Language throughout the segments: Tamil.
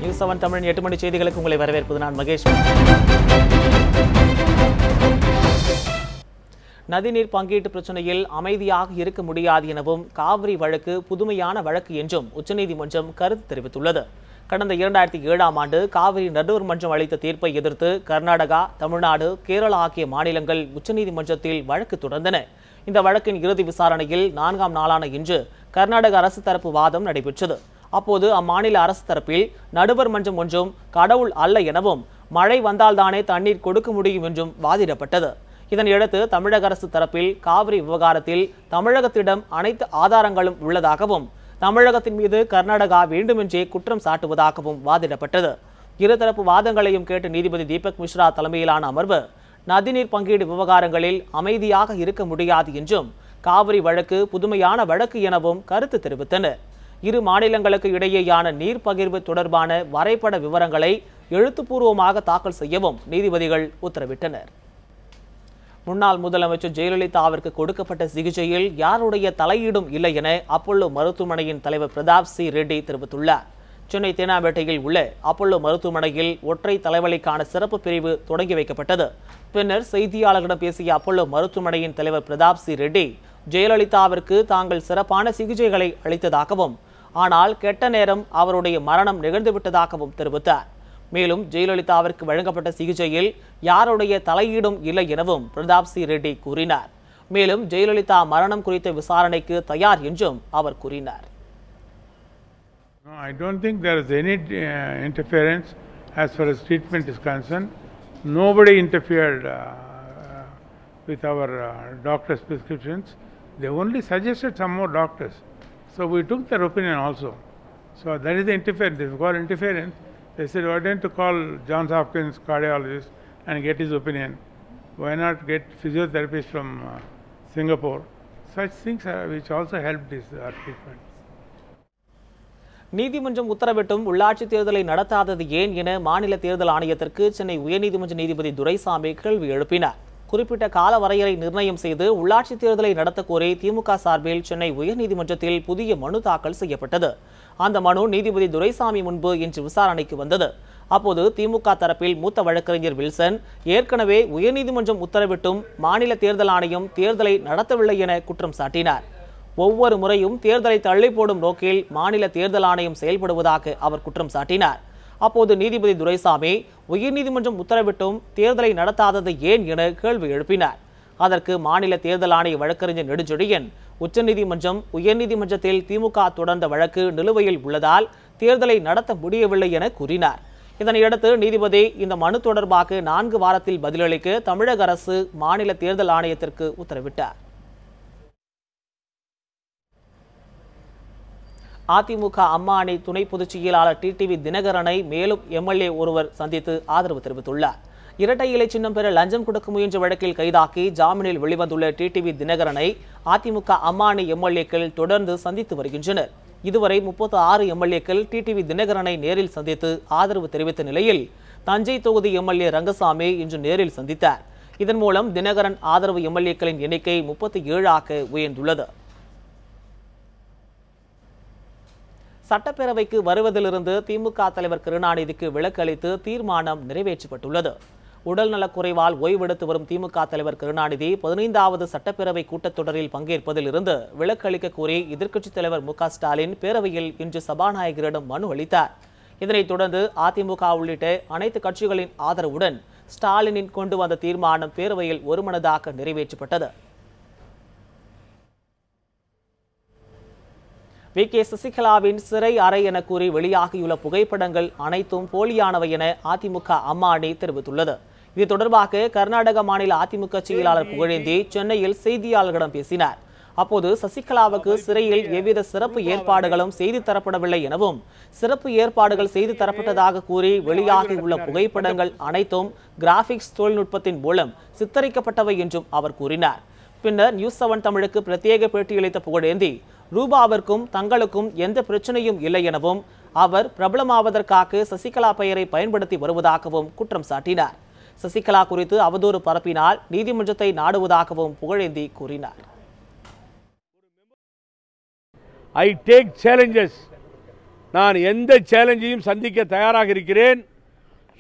நியூஸ் 7 தமிழின் 8 மணி செய்திகளுக்கு உங்களை வரவேற்பது நான் மகேஷ். நதிநீர் பங்கீட்டு பிரச்சனையில் அமைதியாக இருக்க முடியாது எனவும் காவிரி வழக்கு புதுமையான வழக்கு என்றும் உச்சநீதிமன்றம் கருத்து தெரிவித்துள்ளது. கடந்த 2007ஆம் ஆண்டு காவிரி நடுவர் மன்றம் அளித்த தீர்ப்பை எதிர்த்து கர்நாடகா, தமிழ்நாடு, கேரளா ஆகிய மாநிலங்கள் உச்சநீதிமன்றத்தில் வழக்கு தொடர்ந்தன. இந்த வழக்கின் இறுதி விசாரணையில் 4ஆம் நாளான இன்று கர்நாடக அரசு தரப்பு வாதம் நடைபெற்றது. அப்போது அம்மாநில அரசு தரப்பில் நடுவர் மன்றம் ஒன்றும் கடவுள் அல்ல எனவும் மழை வந்தால்தானே தண்ணீர் கொடுக்க முடியும் என்றும் வாதிடப்பட்டது. இதனையடுத்து தமிழக அரசு தரப்பில் காவிரி விவகாரத்தில் தமிழகத்திடம் அனைத்து ஆதாரங்களும் உள்ளதாகவும் தமிழகத்தின் மீது கர்நாடகா வேண்டுமென்றே குற்றம் சாட்டுவதாகவும் வாதிடப்பட்டது. இருதரப்பு வாதங்களையும் கேட்டு நீதிபதி தீபக் மிஸ்ரா தலைமையிலான அமர்வு நதிநீர் பங்கீடு விவகாரங்களில் அமைதியாக இருக்க முடியாது என்றும் காவிரி வழக்கு புதுமையான வழக்கு எனவும் கருத்து தெரிவித்தனர். இரு மாநிலங்களுக்கு இடையேயான நீர் பகிர்வு தொடர்பான வரைபட விவரங்களை எழுத்துப்பூர்வமாக தாக்கல் செய்யவும் நீதிபதிகள் உத்தரவிட்டனர். முன்னாள் முதலமைச்சர் ஜெயலலிதாவிற்கு கொடுக்கப்பட்ட சிகிச்சையில் யாருடைய தலையீடும் இல்லை என அப்பல்லோ மருத்துவமனையின் தலைவர் பிரதாப் சி ரெட்டி தெரிவித்துள்ளார். சென்னை தேனாம்பேட்டையில் உள்ள அப்பல்லோ மருத்துவமனையில் ஒற்றை தலைவலிக்கான சிறப்பு பிரிவு தொடங்கி வைக்கப்பட்டது. பின்னர் செய்தியாளர்களிடம் பேசிய அப்பல்லோ மருத்துவமனையின் தலைவர் பிரதாப் சி ரெட்டி ஜெயலலிதாவிற்கு தாங்கள் சிறப்பான சிகிச்சைகளை அளித்ததாகவும் ஆனால் கெட்ட நேரம் அவருடைய மரணம் நிகழ்ந்துவிட்டதாகவும் தெரிவித்தார். மேலும் ஜெயலலிதாவிற்கு வழங்கப்பட்ட சிகிச்சையில் யாருடைய தலையீடும் இல்லை எனவும் பிரதாப் சி ரெட்டி கூறினார். மேலும் ஜெயலலிதா மரணம் குறித்த விசாரணைக்கு தயார் என்றும் அவர் கூறினார். No, I don't think there is any interference as far as treatment is concerned. Nobody interfered with our doctors' prescriptions. They only suggested some more doctors. So we took their opinion also. So that is the interference. If you call interference, they said, why don't you call Johns Hopkins cardiologist and get his opinion? Why not get physiotherapists from Singapore? Such things which also helped this treatment. நீதிமன்றம் உத்தரவிட்டும் உள்ளாட்சி தேர்தலை நடத்தாதது ஏன் என மாநில தேர்தல் ஆணையத்திற்கு சென்னை உயர்நீதிமன்ற நீதிபதி துரைசாமி கேள்வி எழுப்பினார். குறிப்பிட்ட கால வரையறை நிர்ணயம் செய்து உள்ளாட்சி தேர்தலை நடத்த கோரி திமுக சார்பில் சென்னை உயர்நீதிமன்றத்தில் புதிய மனு தாக்கல் செய்யப்பட்டது. அந்த மனு நீதிபதி துரைசாமி முன்பு இன்று விசாரணைக்கு வந்தது. அப்போது திமுக தரப்பில் மூத்த வழக்கறிஞர் வில்சன் ஏற்கனவே உயர்நீதிமன்றம் உத்தரவிட்டும் மாநில தேர்தல் ஆணையம் தேர்தலை நடத்தவில்லை என குற்றம் சாட்டினார். ஒவ்வொரு முறையும் தேர்தலை தள்ளி போடும் நோக்கில் மாநில தேர்தல் ஆணையம் செயல்படுவதாக அவர் குற்றம் சாட்டினார். அப்போது நீதிபதி துரைசாமி உயர்நீதிமன்றம் உத்தரவிட்டும் தேர்தலை நடத்தாதது ஏன் என கேள்வி எழுப்பினார். அதற்கு மாநில தேர்தல் ஆணைய வழக்கறிஞர் நெடுஞ்செழியன் உச்சநீதிமன்றம் உயர்நீதிமன்றத்தில் திமுக தொடர்ந்த வழக்கு நிலுவையில் உள்ளதால் தேர்தலை நடத்த முடியவில்லை என கூறினார். இதனையடுத்து நீதிபதி இந்த மனு தொடர்பாக 4 வாரத்தில் பதிலளிக்க தமிழக அரசு மாநில தேர்தல் ஆணையத்திற்கு உத்தரவிட்டார். அதிமுக அம்மா அணி துணை பொதுச் செயலாளர் டிடிவி தினகரனை மேலும் எம்எல்ஏ ஒருவர் சந்தித்து ஆதரவு தெரிவித்துள்ளார். இரட்டை இலை சின்னம் பெற லஞ்சம் கொடுக்க முயன்ற வழக்கில் கைதாக்கி ஜாமீனில் வெளிவந்துள்ள டிடிவி தினகரனை அதிமுக அம்மா அணி எம்எல்ஏக்கள் தொடர்ந்து சந்தித்து வருகின்றனர். இதுவரை 36 எம்எல்ஏக்கள் டிடிவி தினகரனை நேரில் சந்தித்து ஆதரவு தெரிவித்த நிலையில் தஞ்சை தொகுதி எம்எல்ஏ ரங்கசாமி இன்று நேரில் சந்தித்தார். இதன் மூலம் தினகரன் ஆதரவு எம்எல்ஏக்களின் எண்ணிக்கை 37ஆக உயர்ந்துள்ளது. சட்டப்பேரவைக்கு வருவதிலிருந்து திமுக தலைவர் கருணாநிதிக்கு விலக்கு அளித்து தீர்மானம் நிறைவேற்றப்பட்டுள்ளது. உடல்நலக்குறைவால் ஓய்வெடுத்து வரும் திமுக தலைவர் கருணாநிதி 15வது சட்டப்பேரவை கூட்டத்தொடரில் பங்கேற்பதில் இருந்து விலக்கு அளிக்க கோரி எதிர்க்கட்சித் தலைவர் மு.க. ஸ்டாலின் பேரவையில் இன்று சபாநாயகரிடம் மனு அளித்தார். இதனைத் தொடர்ந்து அதிமுக உள்ளிட்ட அனைத்து கட்சிகளின் ஆதரவுடன் ஸ்டாலினின் கொண்டு வந்த தீர்மானம் பேரவையில் ஒருமனதாக நிறைவேற்றப்பட்டது. வி.கே. சசிகலாவின் சிறை அறை என கூறி வெளியாகியுள்ள புகைப்படங்கள் அனைத்தும் போலியானவை என அதிமுக அம்மா அணி தெரிவித்துள்ளது. இது தொடர்பாக கர்நாடக மாநில அதிமுக செயலாளர் புகழேந்தி சென்னையில் செய்தியாளர்களிடம் பேசினார். அப்போது சசிகலாவுக்கு சிறையில் எவ்வித சிறப்பு ஏற்பாடுகளும் செய்து தரப்படவில்லை எனவும் சிறப்பு ஏற்பாடுகள் செய்து தரப்பட்டதாக கூறி வெளியாகியுள்ள புகைப்படங்கள் அனைத்தும் கிராபிக்ஸ் தொழில்நுட்பத்தின் மூலம் சித்தரிக்கப்பட்டவை என்றும் அவர் கூறினார். பின்னர் நியூஸ் 7 தமிழுக்கு பிரத்யேக பேட்டியளித்த புகழேந்தி ரூபாவிற்கும் தங்களுக்கும் எந்த பிரச்சனையும் இல்லை எனவும் அவர் பிரபலமாவதற்காக சசிகலா பெயரை பயன்படுத்தி வருவதாகவும் குற்றம் சாட்டினார். சசிகலா குறித்து அவதூறு பரப்பினால் நீதிமன்றத்தை நாடுவதாகவும் புகழேந்தி கூறினார். I take challenges. நான் எந்த சேலஞ்சையும் சந்திக்க தயாராக இருக்கிறேன்.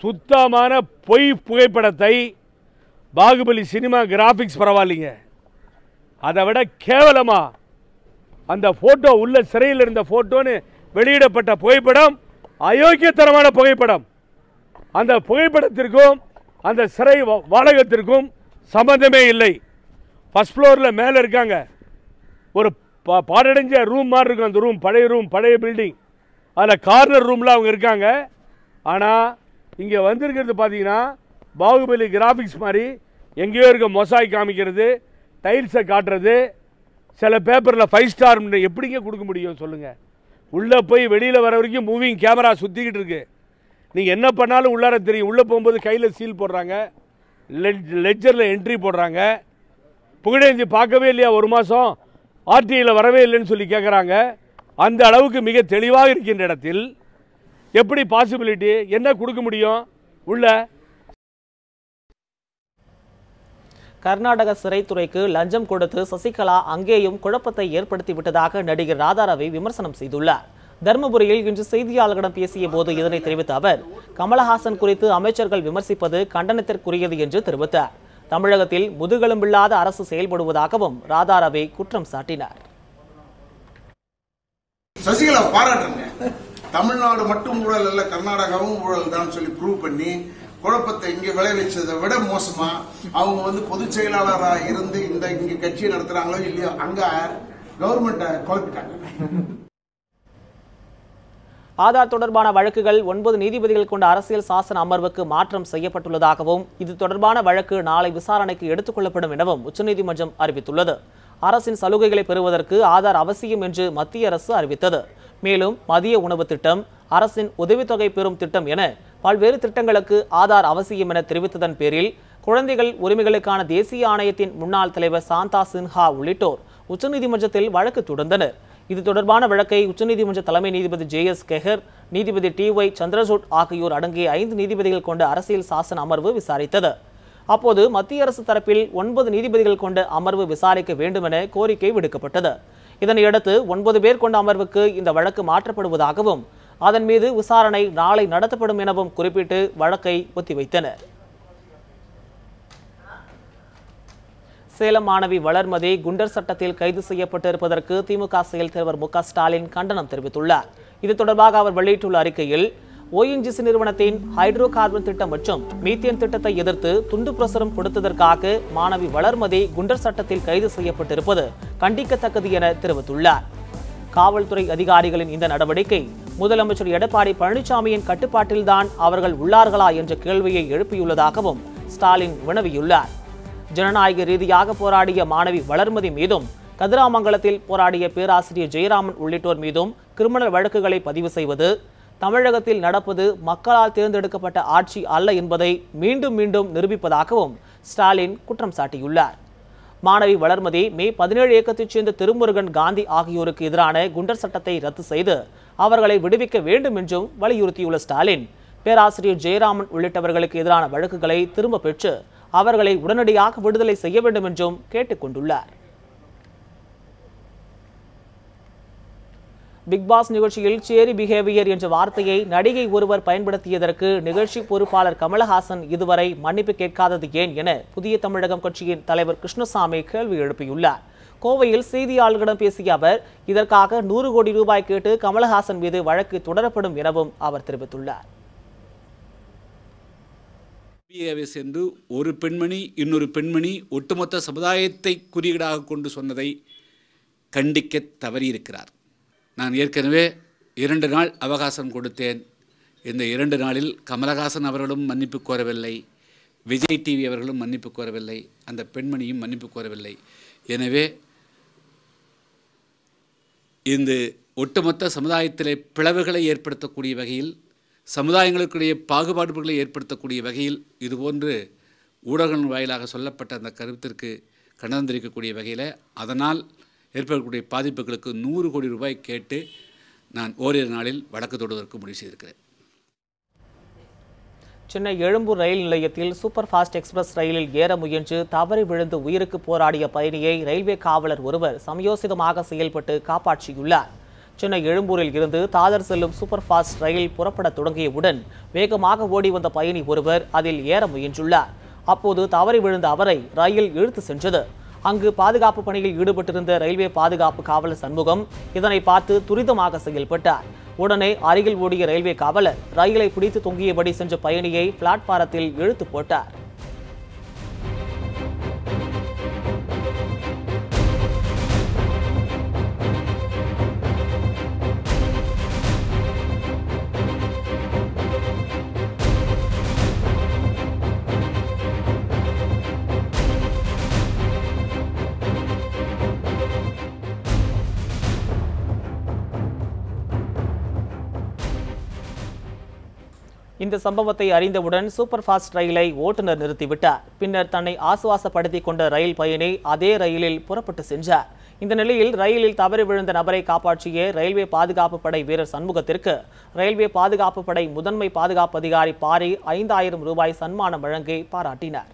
சுத்தமான பொய் புகைப்படத்தை பாகுபலி சினிமா கிராபிக்ஸ் பரவாயில்லைங்க, அதை விட கேவலமா அந்த போட்டோ உள்ள சிறையில் இருந்த போட்டோன்னு வெளியிடப்பட்ட புகைப்படம் அயோக்கியத்தனமான புகைப்படம். அந்த புகைப்படத்திற்கும் அந்த சிறை வாடகத்திற்கும் சம்பந்தமே இல்லை. ஃபர்ஸ்ட் ஃப்ளோரில் மேலே இருக்காங்க, ஒரு பாடடைஞ்ச ரூம் மாதிரி இருக்கும். அந்த ரூம் பழைய பில்டிங், அதில் கார்னர் ரூமில் அவங்க இருக்காங்க. ஆனால் இங்கே வந்திருக்கிறது பார்த்தீங்கன்னா பாகுபலி கிராஃபிக்ஸ் மாதிரி எங்கேயோ இருக்க மொசாய் காமிக்கிறது, டைல்ஸை காட்டுறது, சில பேப்பரில் 5 ஸ்டார் எப்படிங்க கொடுக்க முடியும் சொல்லுங்கள்? உள்ளே போய் வெளியில் வர வரைக்கும் மூவிங் கேமரா சுற்றிக்கிட்டு இருக்கு. நீங்கள் என்ன பண்ணாலும் உள்ளார தெரியும். உள்ளே போகும்போது கையில் சீல் போடுறாங்க, லெட்ஜரில் என்ட்ரி போடுறாங்க. புகழேந்தி பார்க்கவே இல்லையா, ஒரு மாதம் ஆர்டிஐயில் வரவே இல்லைன்னு சொல்லி கேட்குறாங்க. அந்த அளவுக்கு மிக தெளிவாக இருக்கின்ற இடத்தில் எப்படி பாசிபிலிட்டி என்ன கொடுக்க முடியும்? உள்ள கர்நாடக சிறைத்துறைக்கு லஞ்சம் கொடுத்து சசிகலா அங்கேயும் குழப்பத்தை ஏற்படுத்தி விட்டதாக நடிகர் ராதாரவி விமர்சனம் செய்துள்ளார். தர்மபுரியில் இன்று செய்தியாளர்களிடம் பேசிய போது இதனை தெரிவித்த அவர், கமலஹாசன் குறித்து அமைச்சர்கள் விமர்சிப்பது கண்டனத்திற்குரியது என்று தெரிவித்தார். தமிழகத்தில் முதுகெலும்பில்லாத அரசு செயல்படுவதாகவும் ராதாரவி குற்றம் சாட்டினார். சசிகலா பாராட்டுங்க, தமிழ்நாடு மட்டும் ஊழல் அல்ல கர்நாடகாவும் ஊழல் தான் சொல்லி ப்ரூவ் பண்ணி குழப்பத்தை இங்க விளைவிச்சதை விட மோசமா அவங்க பொதுச் செயலாளராக இருந்து இங்க கட்சியை நடத்துறாங்களோ இல்லையோ அங்க கவர்மெண்ட்டை குழப்பிட்டாங்க. ஆதார் தொடர்பான வழக்குகள் 9 நீதிபதிகள் கொண்ட அரசியல் சாசன அமர்வுக்கு மாற்றம் செய்யப்பட்டுள்ளதாகவும் இது தொடர்பான வழக்கு நாளை விசாரணைக்கு எடுத்துக் கொள்ளப்படும் எனவும் உச்சநீதிமன்றம் அறிவித்துள்ளது. அரசின் சலுகைகளை பெறுவதற்கு ஆதார் அவசியம் என்று மத்திய அரசு அறிவித்தது. மேலும் மதிய உணவு திட்டம், அரசின் உதவித்தொகை பெறும் திட்டம் என பல்வேறு திட்டங்களுக்கு ஆதார் அவசியம் என தெரிவித்ததன் பேரில் குழந்தைகள் உரிமைகளுக்கான தேசிய ஆணையத்தின் முன்னாள் தலைவர் சாந்தா சின்ஹா உள்ளிட்டோர் உச்சநீதிமன்றத்தில் வழக்கு தொடர்ந்தனர். இது தொடர்பான வழக்கை உச்சநீதிமன்ற தலைமை நீதிபதி JS கெஹர், நீதிபதி TY சந்திரசூட் ஆகியோர் அடங்கிய 5 நீதிபதிகள் கொண்ட அரசியல் சாசன அமர்வு விசாரித்தது. அப்போது மத்திய அரசு தரப்பில் 9 நீதிபதிகள் கொண்ட அமர்வு விசாரிக்க வேண்டும் என கோரிக்கை விடுக்கப்பட்டது. இதனையடுத்து 9 பேர் கொண்ட அமர்வுக்கு இந்த வழக்கு மாற்றப்படுவதாகவும் அதன் மீது விசாரணை நாளை நடத்தப்படும் எனவும் குறிப்பிட்டு வழக்கை ஒத்திவைத்தனர். சேலம் மாணவி வளர்மதி குண்டர் சட்டத்தில் கைது செய்யப்பட்டிருப்பதற்கு திமுக செயல் தலைவர் மு க ஸ்டாலின் கண்டனம் தெரிவித்துள்ளார். இது தொடர்பாக அவர் வெளியிட்டுள்ள அறிக்கையில், ONGC நிறுவனத்தின் ஹைட்ரோ கார்பன் திட்டம் மற்றும் மீத்தேன் திட்டத்தை எதிர்த்து துண்டு பிரசுரம் கொடுத்ததற்காக மாணவி வளர்மதி குண்டர் சட்டத்தில் கைது செய்யப்பட்டிருப்பது கண்டிக்கத்தக்கது என தெரிவித்துள்ளார். காவல்துறை அதிகாரிகளின் இந்த நடவடிக்கை முதலமைச்சர் எடப்பாடி பழனிசாமியின் கட்டுப்பாட்டில்தான் அவர்கள் உள்ளார்களா என்ற கேள்வியை எழுப்பியுள்ளதாகவும் ஸ்டாலின் வினவியுள்ளார். ஜனநாயக ரீதியாக போராடிய மாணவி வளர்மதி மீதும், கதிராமங்கலத்தில் போராடிய பேராசிரியர் ஜெயராமன் உள்ளிட்டோர் மீதும் கிரிமினல் வழக்குகளை பதிவு செய்வது தமிழகத்தில் நடப்பது மக்களால் தேர்ந்தெடுக்கப்பட்ட ஆட்சி அல்ல என்பதை மீண்டும் மீண்டும் நிரூபிப்பதாகவும் ஸ்டாலின் குற்றம் சாட்டியுள்ளார். மாணவி வளர்மதி மே 17 இயக்கத்தைச் சேர்ந்த திருமுருகன் காந்தி ஆகியோருக்கு எதிரான குண்டர் சட்டத்தை ரத்து செய்து அவர்களை விடுவிக்க வேண்டும் என்றும் வலியுறுத்தியுள்ள ஸ்டாலின், பேராசிரியர் ஜெயராமன் உள்ளிட்டவர்களுக்கு எதிரான வழக்குகளை திரும்ப பெற்று அவர்களை உடனடியாக விடுதலை செய்ய வேண்டும் என்றும் கேட்டுக் கொண்டுள்ளார். பிக் பாஸ் நிகழ்ச்சியில் சேரி பிஹேவியர் என்ற வார்த்தையை நடிகை ஒருவர் பயன்படுத்தியதற்கு நிகழ்ச்சி பொறுப்பாளர் கமலஹாசன் இதுவரை மன்னிப்பு கேட்காதது ஏன் என புதிய தமிழகம் கட்சியின் தலைவர் கிருஷ்ணசாமி கேள்வி எழுப்பியுள்ளார். கோவையில் செய்தியாளர்களிடம் பேசிய அவர், இதற்காக 100 கோடி ரூபாய் கேட்டு கமலஹாசன் மீது வழக்கு தொடரப்படும் எனவும் அவர் தெரிவித்துள்ளார். என்று ஒரு பெண்மணி இன்னொரு பெண்மணி ஒட்டுமொத்த சமுதாயத்தை குறியீடாக கொண்டு சொன்னதை கண்டிக்க தவறியிருக்கிறார். நான் ஏற்கனவே 2 நாள் அவகாசம் கொடுத்தேன். இந்த 2 நாளில் கமலஹாசன் அவர்களும் மன்னிப்பு கோரவில்லை, விஜய் டிவி அவர்களும் மன்னிப்பு கோரவில்லை, அந்த பெண்மணியும் மன்னிப்பு கோரவில்லை. எனவே இந்த ஒட்டுமொத்த சமுதாயத்திலே பிளவுகளை ஏற்படுத்தக்கூடிய வகையில், சமுதாயங்களுக்கிடையே பாகுபாடுகளை ஏற்படுத்தக்கூடிய வகையில் இதுபோன்று ஊடகங்கள் வாயிலாக சொல்லப்பட்ட அந்த கருத்திற்கு கண்டனம் தெரிவிக்கக்கூடிய வகையில் அதனால் ஏற்படக்கூடிய பாதிப்புகளுக்கு 100 கோடி ரூபாய் கேட்டு நான் ஓரிரு நாளில் வழக்கு தொடுவதற்கு முடிவு செய்திருக்கிறேன். சென்னை எழும்பூர் ரயில் நிலையத்தில் சூப்பர் ஃபாஸ்ட் எக்ஸ்பிரஸ் ரயிலில் ஏற முயன்று தவறி விழுந்து உயிருக்கு போராடிய பயணியை ரயில்வே காவலர் ஒருவர் சமயோசிதமாக செயல்பட்டு காப்பாற்றியுள்ளார். சென்னை எழும்பூரில் இருந்து தாதர் செல்லும் சூப்பர் ஃபாஸ்ட் ரயில் புறப்பட தொடங்கியவுடன் வேகமாக ஓடி வந்த பயணி ஒருவர் அதில் ஏற முயன்றுள்ளார். அப்போது தவறி விழுந்த அவரை ரயில் இழுத்து சென்றது. அங்கு பாதுகாப்பு பணியில் ஈடுபட்டிருந்த ரயில்வே பாதுகாப்பு காவலர் சண்முகம் இதனை பார்த்து துரிதமாக செயல்பட்டார். உடனே அருகில் ஓடிய ரயில்வே காவலர் ரயிலை பிடித்து தொங்கியபடி சென்ற பயணியை பிளாட்பாரத்தில் இழுத்து போட்டார். இந்த சம்பவத்தை அறிந்தவுடன் சூப்பர் ஃபாஸ்ட் ரயிலை ஓட்டுநர் நிறுத்திவிட்டார். பின்னர் தன்னை ஆசுவாசப்படுத்திக் கொண்ட ரயில் பயணி அதே ரயிலில் புறப்பட்டு சென்றார். இந்த நிலையில் ரயிலில் தவறி விழுந்த நபரை காப்பாற்றிய ரயில்வே பாதுகாப்பு படை வீரர் சண்முகத்திற்கு ரயில்வே பாதுகாப்பு படை முதன்மை பாதுகாப்பு அதிகாரி பாரி 5000 ரூபாய் சன்மானம் வழங்கி பாராட்டினார்.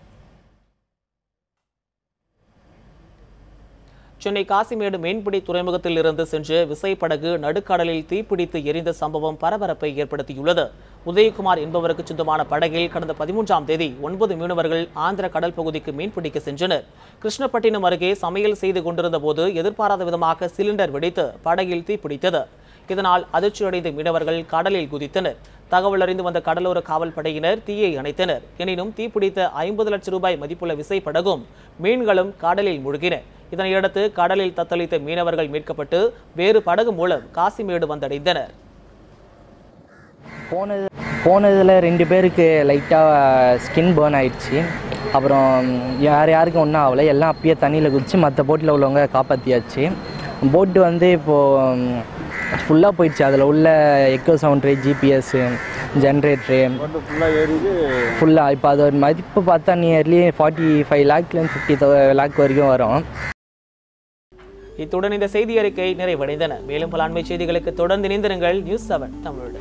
சென்னை காசிமேடு மீன்பிடி துறைமுகத்தில் இருந்து சென்று விசைப்படகு நடுக்கடலில் தீப்பிடித்து எரிந்த சம்பவம் பரபரப்பை ஏற்படுத்தியுள்ளது. உதயகுமார் என்பவருக்கு சொந்தமான படகில் கடந்த 13ஆம் தேதி 9 மீனவர்கள் ஆந்திர கடல் பகுதிக்கு மீன்பிடிக்க சென்றனர். கிருஷ்ணப்பட்டினம் அருகே சமையல் செய்து கொண்டிருந்த போது எதிர்பாராத விதமாக சிலிண்டர் வெடித்து படகில் தீப்பிடித்தது. இதனால் அதிர்ச்சியடைந்த மீனவர்கள் கடலில் குதித்தனர். தகவல் அறிந்து வந்த கடலோர காவல் படையினர் தீயை அணைத்தனர். எனினும் தீப்பிடித்த 50 லட்சம் ரூபாய் மதிப்புள்ள விசைப்படகும் மீன்களும் கடலில் மூழ்கின. இதனையடுத்து கடலில் தத்தளித்த மீனவர்கள் மீட்கப்பட்டு வேறு படகு மூலம் காசிமேடு வந்தடைந்தனர். போனதில் 2 பேருக்கு லைட்டாக ஸ்கின் பேர்ன் ஆயிடுச்சு. அப்புறம் யாருக்கும் ஒன்றும் ஆகலை. எல்லாம் அப்பயே தண்ணியில் குதிச்சு மற்ற போட்டில் உள்ளவங்க காப்பாற்றியாச்சு. போட்டு வந்து இப்போது ஃபுல்லாக போயிடுச்சு. அதில் உள்ள எக்கோ சவுண்ட்ரு, ஜிபிஎஸ், ஜென்ரேட்ரு ஃபுல்லாக இப்போ அதோட மதிப்பு பார்த்தா நியர்லி 45 லேக்லேருந்து 50 லேக் வரைக்கும் வரும். இத்துடன் இந்த செய்தி அறிக்கை நிறைவடைந்தன. மேலும் பல அண்மை செய்திகளுக்கு தொடர்ந்து இணைந்திருங்கள். நியூஸ் 7 தமிழோடு.